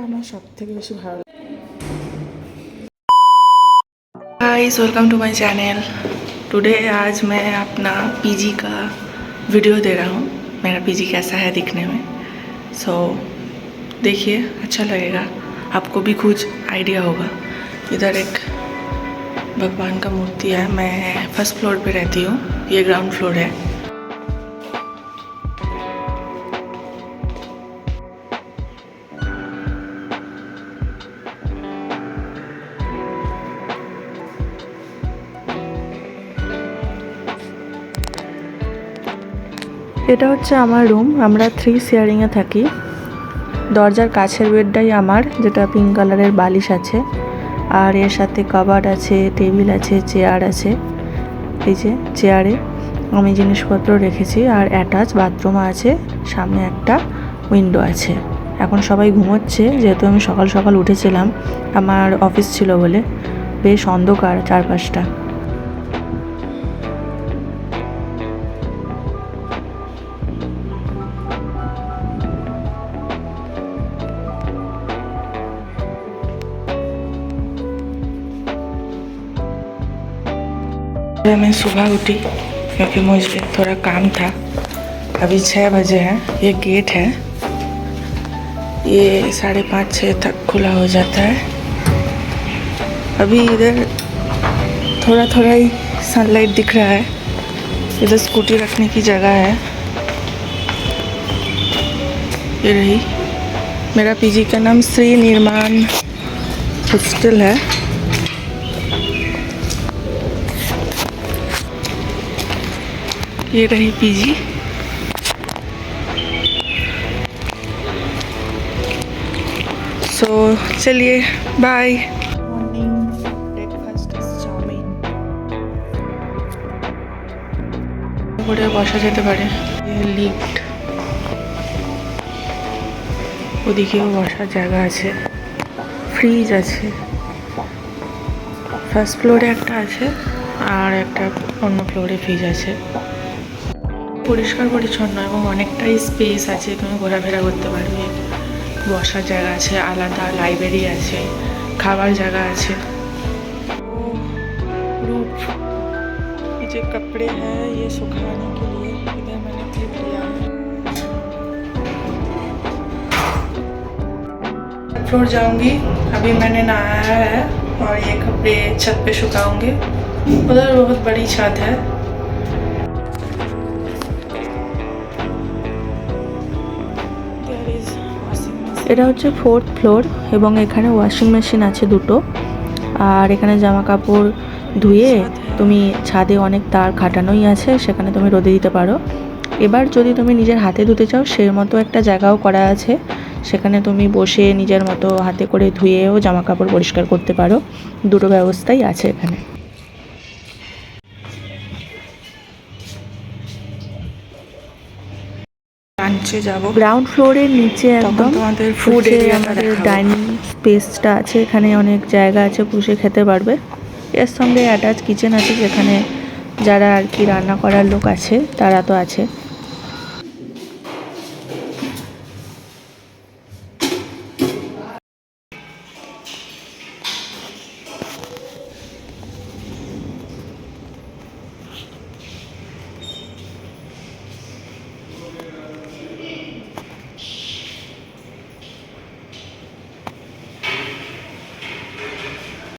আমার সবথেকে বেশি ভালো লাগে। Guys welcome to my channel. Today आज मैं अपना पीजी का वीडियो दे रहा हूँ। मेरा पीजी कैसा है दिखने में। सो देखिए, अच्छा लगेगा, आपको भी कुछ आइडिया होगा। इधर एक भगवान का मूर्ति है। मैं फर्स्ट फ्लोर पे रहती हूँ, ये ग्राउंड फ्लोर है। এটা হচ্ছে আমার রুম। আমরা 3 শেয়ারিংয়ে থাকি। দরজার কাছের বেডটাই আমার, যেটা পিঙ্ক কালারের বালিশ আছে, আর এর সাথে কাবার্ড আছে, টেবিল আছে, চেয়ার আছে। এই যে চেয়ারে আমি জিনিসপত্র রেখেছি, আর অ্যাটাচ বাথরুম আছে, সামনে একটা উইন্ডো আছে। এখন সবাই ঘুমোচ্ছে, যেহেতু আমি সকাল সকাল উঠেছিলাম, আমার অফিস ছিল বলে। বেশ অন্ধকার চারপাশটা। मैं सुबह उठी क्योंकि मुझे थोड़ा काम था। अभी 6 बजे हैं। ये गेट है, ये 5:30-6 तक खुला हो जाता है। अभी इधर थोड़ा थोड़ा ही सनलाइट दिख रहा है। इधर स्कूटी रखने की जगह है। ये रही। मेरा पीजी का नाम श्री निर्माण हॉस्टल है। ये रही पीजी। सो चलिए bye. Morning breakfast is chowmein. করে বসা যেতে পারে। লিফট, ওদিকেও বসার জায়গা আছে, ফ্রিজ আছে। ফার্স্ট ফ্লোরে একটা আছে, আর একটা অন্য ফ্লোরে ফ্রিজ আছে। পরিষ্কার পরিচ্ছন্ন এবং অনেকটাই স্পেস আছে, তুমি ঘোরাফেরা করতে পারবে। বসার জায়গা আছে, আলাদা লাইব্রেরি আছে, খাবার জায়গা আছে। रूफ, ये जो कपड़े हैं ये सुखाने के लिए इधर मैंने क्लिप लिया है। फ्लोर जाऊंगी, अभी मैंने नहाया है और ये कपड़े छत पे सुखाऊंगी। उधर बहुत बड़ी छत है। এটা হচ্ছে 4th ফ্লোর এবং এখানে ওয়াশিং মেশিন আছে 2টো। আর এখানে জামা কাপড় ধুয়ে তুমি ছাদে অনেক তার খাটানোই আছে, সেখানে তুমি রোদে দিতে পারো। এবার যদি তুমি নিজের হাতে ধুতে চাও, সেই মতো একটা জায়গাও করা আছে, সেখানে তুমি বসে নিজের মতো হাতে করে ধুয়েও জামা কাপড় পরিষ্কার করতে পারো। দুটো ব্যবস্থাই আছে এখানে। লাঞ্চে যাব। গ্রাউন্ড ফ্লোরের নিচে একদম তোমাদের ফুড এরিয়া, আমাদের ডাইনিং স্পেসটা আছে। এখানে অনেক জায়গা আছে, বসে খেতে পারবে। এর সঙ্গে অ্যাটাচ কিচেন আছে, যেখানে যারা আর কি রান্না করার লোক আছে তারা তো আছে।